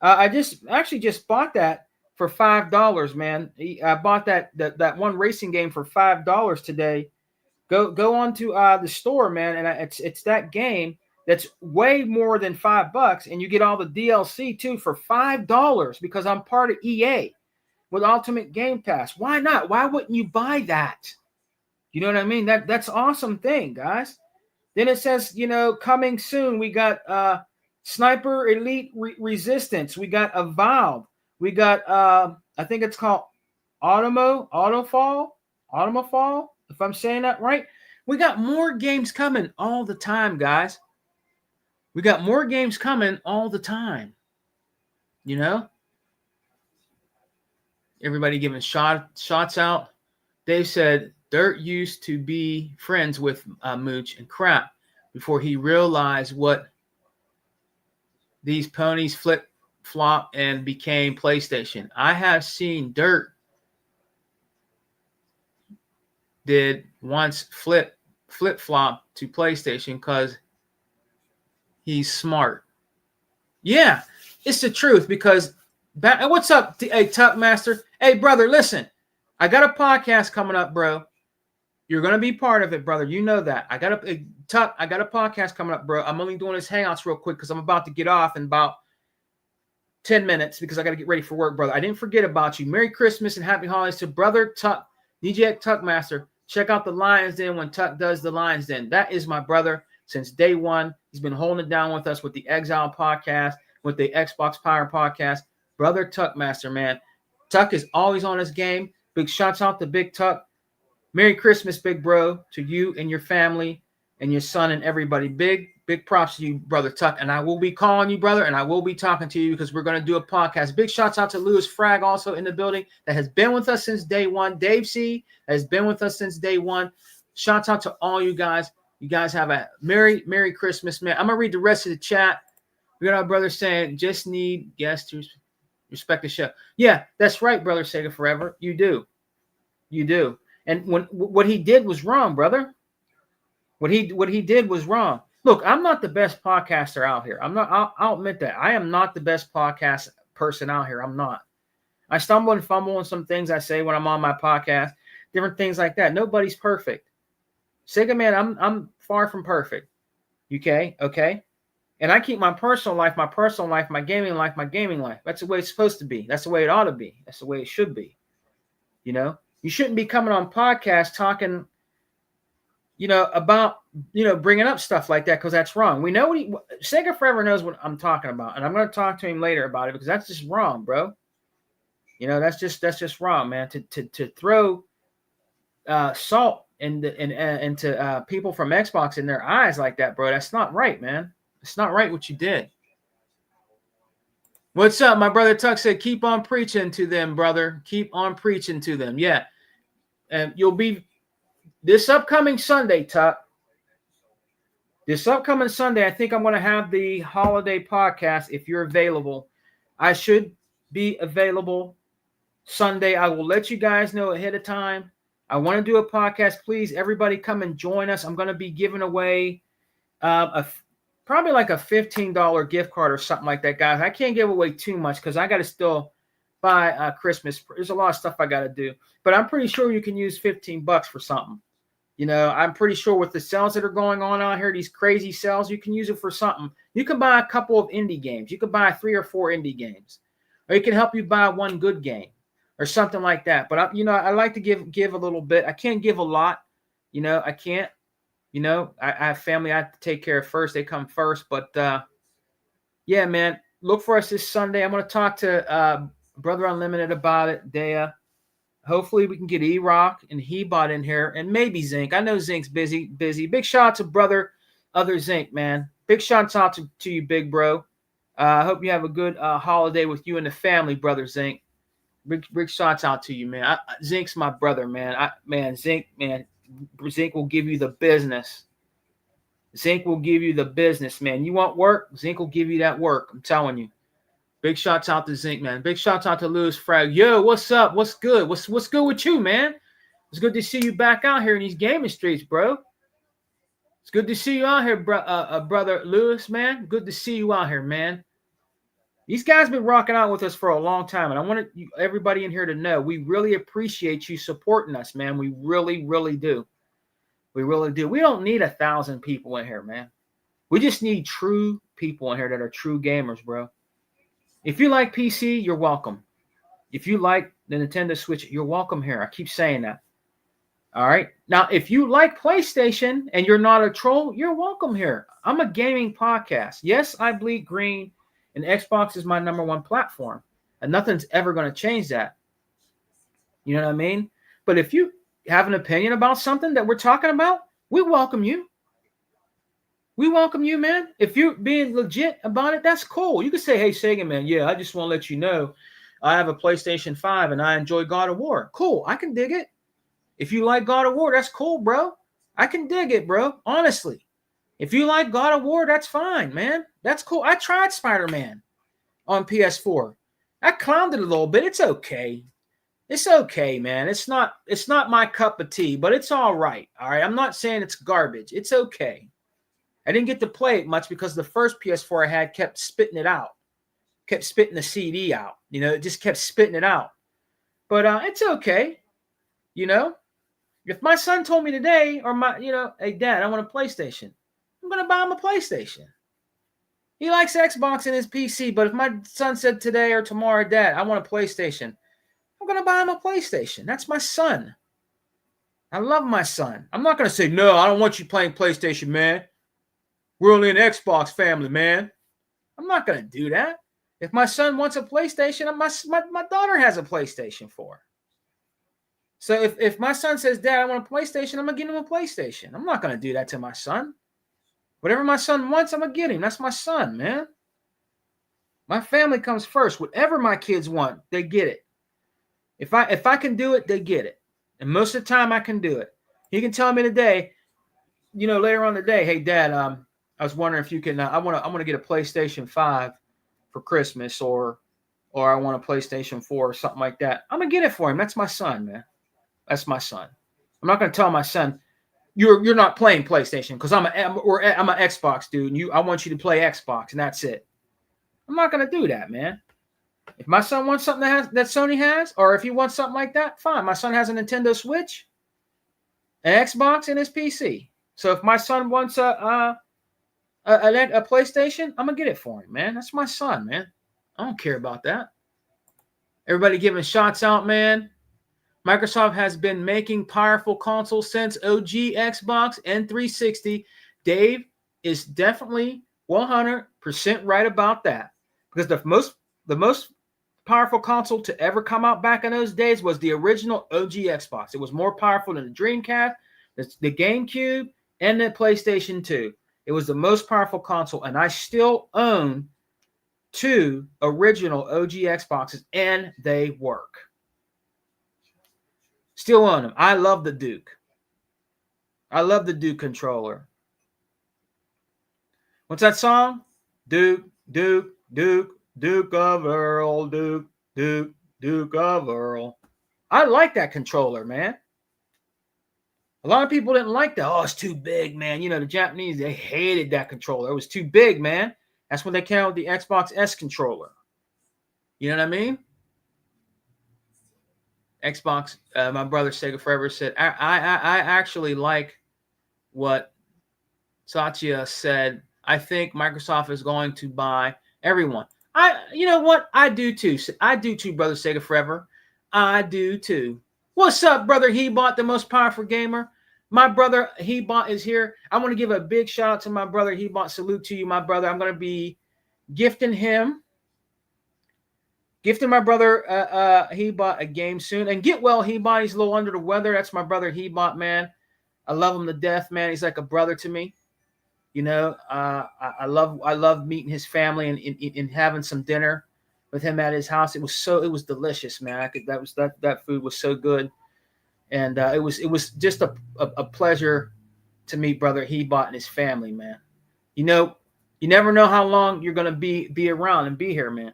I just bought that for $5, man. I bought that one racing game for $5 today. Go on to the store, man, and it's that game that's way more than $5, and you get all the DLC too for $5 because I'm part of EA with Ultimate Game Pass. Why not? Why wouldn't you buy that? You know what I mean? That's awesome thing, guys. Then it says, coming soon. We got Sniper Elite Resistance. We got Avowed. We got I think it's called Automafall, if I'm saying that right. We got more games coming all the time, guys. We got more games coming all the time. Everybody giving shots out. Dave said Dirt used to be friends with Mooch and crap before he realized what these ponies flip-flop and became PlayStation. I have seen Dirt did once flip-flop to PlayStation because he's smart. Yeah, it's the truth because what's up, hey, Tuck Master? Hey, brother, listen. I got a podcast coming up, bro. You're going to be part of it, brother. You know that. I got a podcast coming up, bro. I'm only doing this Hangouts real quick because I'm about to get off in about 10 minutes because I got to get ready for work, brother. I didn't forget about you. Merry Christmas and Happy Holidays to brother Tuck, DJ Tuck Master. Check out the Lions Den when Tuck does the Lions Den. That is my brother since day one. He's been holding it down with us with the Exile podcast, with the Xbox Power podcast. Brother Tuck Master, man. Tuck is always on his game. Big shouts out to Big Tuck. Merry Christmas, big bro, to you and your family and your son and everybody. Big props to you, brother Tuck. And I will be calling you, brother, and I will be talking to you because we're going to do a podcast. Big shouts out to Louis Frag also in the building that has been with us since day one. Dave C. has been with us since day one. Shouts out to all you guys. You guys have a Merry Christmas, man. I'm going to read the rest of the chat. We got our brother saying, just need guests to respect the show. Yeah, that's right, brother Sega Forever. You do. And what he did was wrong, brother. What he did was wrong. Look, I'm not the best podcaster out here. I'm not. I'll admit that. I am not the best podcast person out here. I'm not. I stumble and fumble on some things I say when I'm on my podcast, different things like that. Nobody's perfect. Sega man, I'm far from perfect. Okay. And I keep my personal life, my gaming life. That's the way it's supposed to be. That's the way it ought to be. That's the way it should be. You shouldn't be coming on podcasts talking, about, bringing up stuff like that because that's wrong. We know Sega Forever knows what I'm talking about, and I'm going to talk to him later about it because that's just wrong, bro. That's just wrong, man. To throw salt into people from Xbox in their eyes like that, bro. That's not right, man. It's not right what you did. What's up? My brother Tuck said, keep on preaching to them, brother. Keep on preaching to them. Yeah. And you'll be this upcoming Sunday, Tuck. This upcoming Sunday, I think I'm going to have the holiday podcast if you're available. I should be available Sunday. I will let you guys know ahead of time. I want to do a podcast. Please, everybody come and join us. I'm going to be giving away probably like a $15 gift card or something like that, guys. I can't give away too much because I got to still buy Christmas. There's a lot of stuff I got to do. But I'm pretty sure you can use $15 for something. I'm pretty sure with the sales that are going on out here, these crazy sales, you can use it for something. You can buy a couple of indie games. You can buy 3 or 4 indie games, or it can help you buy one good game or something like that. But I like to give a little bit. I can't give a lot. I can't. I have family I have to take care of first. They come first. But yeah, man, look for us this Sunday. I'm going to talk to Brother Unlimited about it. Dea. Hopefully we can get E-Rock and Hebot in here, and maybe Zinc. I know Zinc's busy. Big shout out to brother other Zinc, man. Big shout out to you, big bro. I hope you have a good holiday with you and the family, brother Zinc. Big shout out to you, man. Zinc's my brother, man. Zinc will give you the business. Zinc will give you the business, man. You want work? Zinc will give you that work. I'm telling you. Big shouts out to Zinc, man. Big shouts out to Lewis Frag. Yo, what's up? What's good? What's good with you, man? It's good to see you back out here in these gaming streets, bro. It's good to see you out here, brother Lewis, man. Good to see you out here, man. These guys been rocking out with us for a long time, and I want everybody in here to know we really appreciate you supporting us, man. We really, really do. We really do. We don't need 1,000 people in here, man. We just need true people in here that are true gamers, bro. If you like PC, you're welcome. If you like the Nintendo Switch, you're welcome here. I keep saying that. All right. Now, if you like PlayStation and you're not a troll, you're welcome here. I'm a gaming podcast. Yes, I bleed green, and Xbox is my #1 platform. And nothing's ever going to change that. You know what I mean? But if you have an opinion about something that we're talking about, we welcome you. We welcome you, man. If you're being legit about it, that's cool. You can say, hey, Sega, man, yeah, I just want to let you know I have a PlayStation 5 and I enjoy God of War. Cool. I can dig it. If you like God of War, that's cool, bro. I can dig it, bro. Honestly. If you like God of War, that's fine, man. That's cool. I tried Spider-Man on PS4. I clowned it a little bit. It's okay. It's okay, man. It's not my cup of tea, but it's all right. All right. I'm not saying it's garbage. It's okay. I didn't get to play it much because the first PS4 I had kept spitting it out, kept spitting the CD out. It just kept spitting it out. But it's okay. If my son told me today, or hey, Dad, I want a PlayStation, I'm going to buy him a PlayStation. He likes Xbox and his PC, but if my son said today or tomorrow, Dad, I want a PlayStation, I'm going to buy him a PlayStation. That's my son. I love my son. I'm not going to say, no, I don't want you playing PlayStation, man. We're only an Xbox family, man. I'm not going to do that. If my son wants a PlayStation, my daughter has a PlayStation 4. So if my son says, Dad, I want a PlayStation, I'm going to get him a PlayStation. I'm not going to do that to my son. Whatever my son wants, I'm going to get him. That's my son, man. My family comes first. Whatever my kids want, they get it. If I can do it, they get it. And most of the time I can do it. He can tell me today, later on today, hey, Dad, I was wondering if you can. I want to get a PlayStation 5 for Christmas, or I want a PlayStation 4 or something like that. I'm gonna get it for him. That's my son, man. That's my son. I'm not gonna tell my son you're not playing PlayStation because I'm an Xbox dude, and I want you to play Xbox, and that's it. I'm not gonna do that, man. If my son wants something that Sony has, or if he wants something like that, fine. My son has a Nintendo Switch, an Xbox, and his PC. So if my son wants a PlayStation, I'm going to get it for him, man. That's my son, man. I don't care about that. Everybody giving shots out, man. Microsoft has been making powerful consoles since OG Xbox and 360. Dave is definitely 100% right about that. Because the most powerful console to ever come out back in those days was the original OG Xbox. It was more powerful than the Dreamcast, the GameCube, and the PlayStation 2. It was the most powerful console, and I still own 2 original OG Xboxes, and they work. Still own them. I love the Duke. I love the Duke controller. What's that song? Duke, Duke, Duke, Duke of Earl, Duke, Duke, Duke of Earl. I like that controller, man. A lot of people didn't like that. Oh, it's too big, man. The Japanese, they hated that controller. It was too big, man. That's when they came out with the Xbox S controller. You know what I mean? Xbox. My brother Sega Forever said, I actually like what Satya said. I think Microsoft is going to buy everyone. You know what? I do too. I do too, brother Sega Forever. I do too. What's up, brother Hebot, the most powerful gamer? My brother Hebot is here. I want to give a big shout out to my brother Hebot. Salute to you, my brother. I'm going to be gifting my brother Hebot a game soon. And get well, Hebot. He's a little under the weather. That's my brother Hebot, man. I love him to death, man. He's like a brother to me. You know, I love meeting his family and having some dinner with him at his house. It was delicious, man. That food was so good, and it was just a pleasure to meet brother Hebot and his family, man. You know, you never know how long you're gonna be around and be here, man.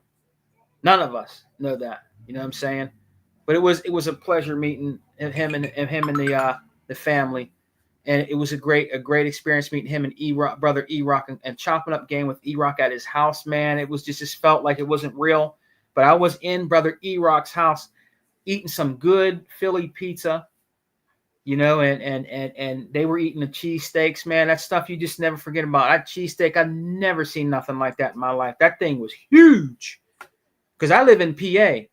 None of us know that. You know what I'm saying? But it was a pleasure meeting him and the family. And it was a great experience meeting him and brother E-Rock, and chopping up game with E-Rock at his house, man. It was just felt like it wasn't real. But I was in brother E-Rock's house eating some good Philly pizza, you know, and they were eating the cheesesteaks, man. That stuff you just never forget about. That cheesesteak, I've never seen nothing like that in my life. That thing was huge. Because I live in PA,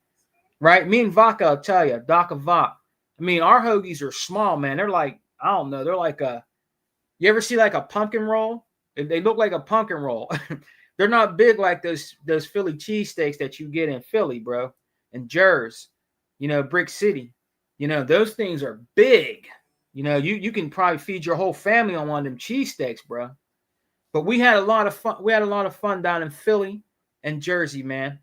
right? Me and Vodka, I'll tell you, Doc of Vok. I mean, our hoagies are small, man. They're like, I don't know. They're like you ever see like a pumpkin roll? They look like a pumpkin roll. They're not big like those Philly cheesesteaks that you get in Philly, bro. And Jers, you know, Brick City. You know, those things are big. You know, you can probably feed your whole family on one of them cheesesteaks, bro. But we had a lot of fun. We had a lot of fun down in Philly and Jersey, man.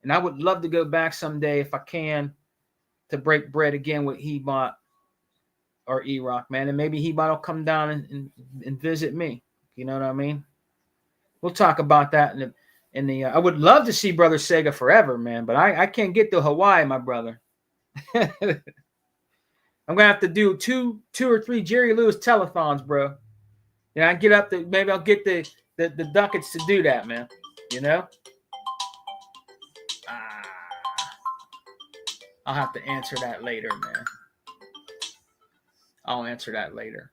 And I would love to go back someday if I can to break bread again with Hebot or E-Rock, man. And maybe Hebot will come down and visit me. You know what I mean? We'll talk about that in the I would love to see brother Sega Forever, man, but I can't get to Hawaii, my brother. I'm gonna have to do two or three Jerry Lewis telethons, bro. And I get up to maybe I'll get the ducats to do that, man. You know? I'll have to answer that later, man. I'll answer that later.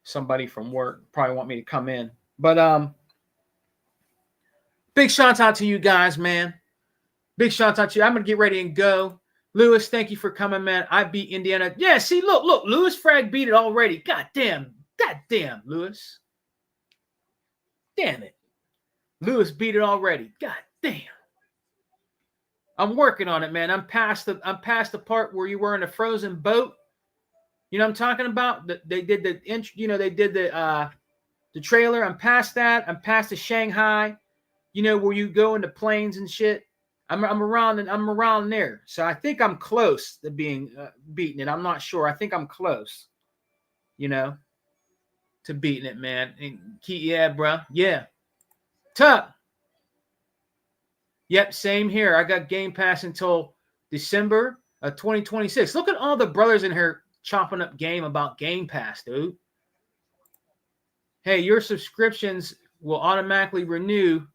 Somebody from work probably want me to come in. But big shout out to you guys, man. Big shout out to you. I'm gonna get ready and go. Lewis, thank you for coming, man. I beat Indiana. Yeah, see, look, Lewis Frag beat it already. God damn, Lewis. Damn it. Lewis beat it already. God damn. I'm working on it, man. I'm past the part where you were in a frozen boat. You know what I'm talking about? They did the trailer. I'm past that. I'm past the Shanghai. You know, where you go into planes and shit. I'm around there. So I think I'm close to being beating it. I'm not sure. I think I'm close. You know, to beating it, man. And yeah, bro. Yeah. Tough. Yep, same here. I got Game Pass until December of 2026. Look at all the brothers in here chopping up game about Game Pass, dude. Hey, your subscriptions will automatically renew.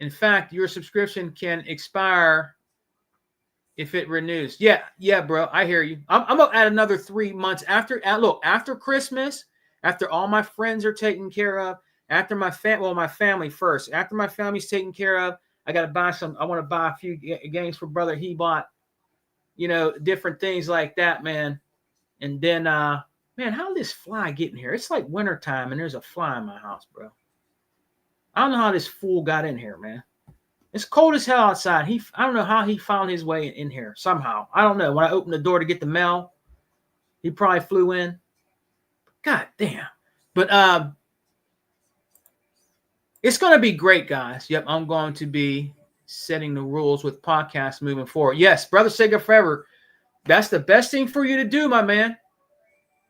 In fact, your subscription can expire if it renews. Yeah, bro. I hear you. I'm gonna add another 3 months after Christmas, after all my friends are taken care of, after my family first. After my family's taken care of, I got to buy some. I want to buy a few games for brother Hebot, you know, different things like that, man. And then, man, how did this fly get in here? It's like wintertime and there's a fly in my house, bro. I don't know how this fool got in here, man. It's cold as hell outside. I don't know how he found his way in here somehow. I don't know. When I opened the door to get the mail, he probably flew in. God damn. But it's going to be great, guys. Yep, I'm going to be setting the rules with podcasts moving forward. Yes, Brother Sega Forever. That's the best thing for you to do, my man.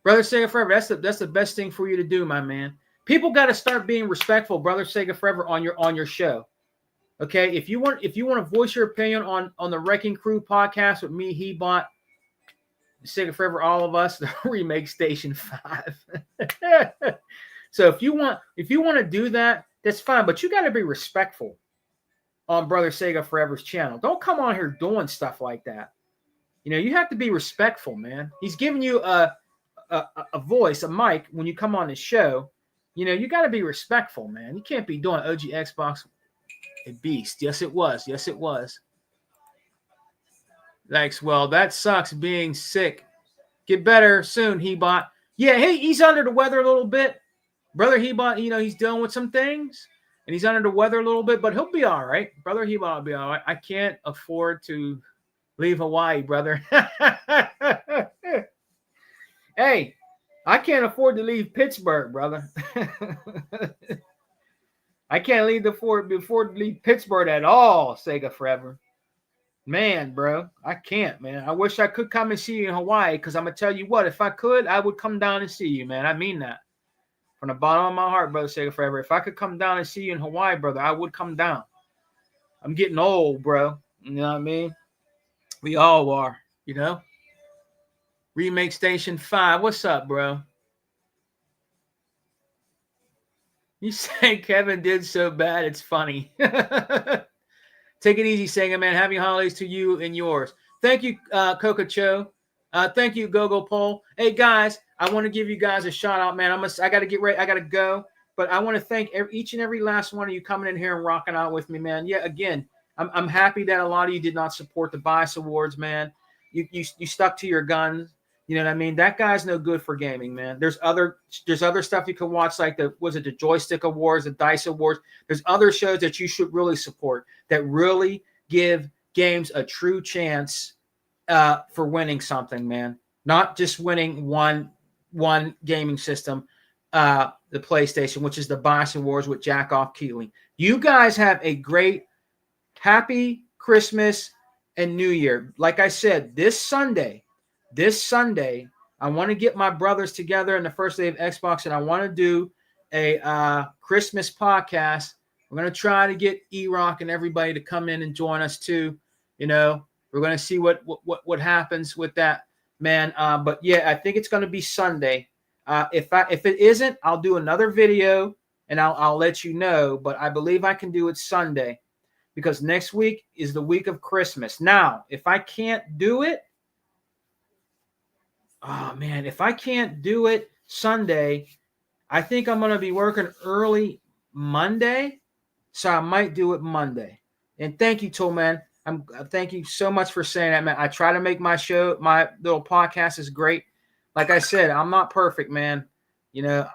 Brother Sega Forever, that's the best thing for you to do, my man. People got to start being respectful, Brother Sega Forever, on your show. Okay, if you want to voice your opinion on the Wrecking Crew podcast with me, Hebot, Sega Forever, all of us, the Remake Station 5. So if you want to do that, that's fine, but you got to be respectful on Brother Sega Forever's channel. Don't come on here doing stuff like that. You know, you have to be respectful, man. He's giving you a voice, a mic when you come on his show. You know, you got to be respectful, man. You can't be doing OG Xbox a beast. Yes, it was. Yes, it was. Thanks. Well, that sucks being sick. Get better soon, Hebot. Yeah, hey, he's under the weather a little bit. Brother Hebot, you know, he's dealing with some things and he's under the weather a little bit, but he'll be all right. Brother Hebot will be all right. I can't afford to leave Hawaii, brother. Hey, I can't afford to leave Pittsburgh, brother. I can't afford to leave Pittsburgh at all, Sega Forever. Man, bro, I can't, man. I wish I could come and see you in Hawaii because I'm going to tell you what, if I could, I would come down and see you, man. I mean that. From the bottom of my heart, brother Sega Forever. If I could come down and see you in Hawaii, brother, I would come down. I'm getting old, bro. You know what I mean? We all are, you know? Remake Station 5. What's up, bro? You say Kevin did so bad, it's funny. Take it easy, Sega Man. Happy holidays to you and yours. Thank you, Coca Cho. Thank you, Gogo Pole. Hey, guys, I want to give you guys a shout out, man. I got to get ready. I got to go. But I want to thank each and every last one of you coming in here and rocking out with me, man. Yeah, again, I'm happy that a lot of you did not support the Bias Awards, man. You stuck to your guns. You know what I mean? That guy's no good for gaming, man. There's other stuff you can watch, like the Joystick Awards, the Dice Awards. There's other shows that you should really support that really give games a true chance for winning something, man. Not just winning one gaming system, the PlayStation, which is the Bias Awards with Jack Off Keeling. You guys have a great, happy Christmas and New Year. Like I said, this Sunday, I want to get my brothers together on the first day of Xbox, and I want to do a Christmas podcast. We're going to try to get E-Rock and everybody to come in and join us too. You know, we're going to see what happens with that, man. But yeah, I think it's going to be Sunday. If it isn't, I'll do another video and I'll let you know. But I believe I can do it Sunday because next week is the week of Christmas. Now, if I can't do it, oh, man, if I can't do it Sunday, I think I'm going to be working early Monday, so I might do it Monday. And thank you, Toolman. Thank you so much for saying that, man. I try to make my little podcast is great. Like I said, I'm not perfect, man. You know,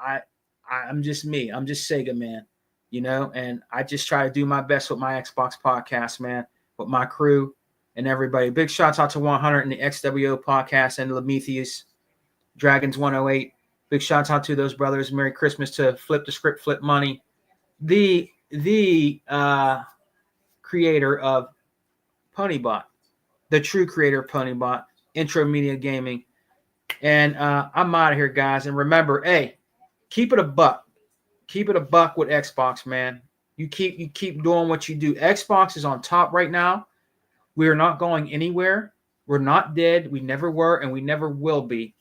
I'm just me. I'm just Sega, man. You know, and I just try to do my best with my Xbox podcast, man, with my crew. And everybody, big shouts out to 100 and the XWO podcast and Lemetheus, Dragons 108. Big shouts out to those brothers. Merry Christmas to Flip the Script, Flip Money, the creator of Ponybot, the true creator of Ponybot, Intro Media Gaming. And I'm out of here, guys. And remember, hey, keep it a buck. Keep it a buck with Xbox, man. You keep doing what you do. Xbox is on top right now. We are not going anywhere. We're not dead. We never were, and we never will be.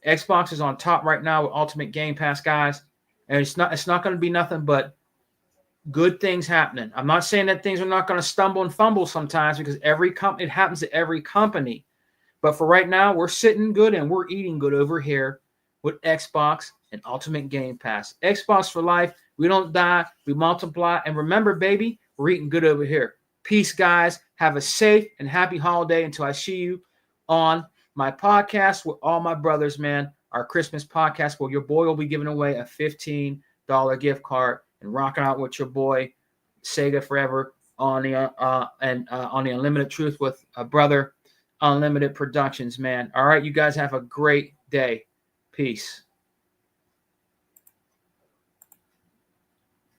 Xbox is on top right now with Ultimate Game Pass, guys. And it's not going to be nothing but good things happening. I'm not saying that things are not going to stumble and fumble sometimes because it happens to every company. But for right now, we're sitting good and we're eating good over here with Xbox and Ultimate Game Pass. Xbox for life. We don't die. We multiply. And remember, baby, we're eating good over here. Peace, guys. Have a safe and happy holiday until I see you on my podcast with all my brothers, man. Our Christmas podcast where your boy will be giving away a $15 gift card and rocking out with your boy Sega Forever on the on the Unlimited Truth with a brother Unlimited Productions, man. All right, you guys have a great day. Peace.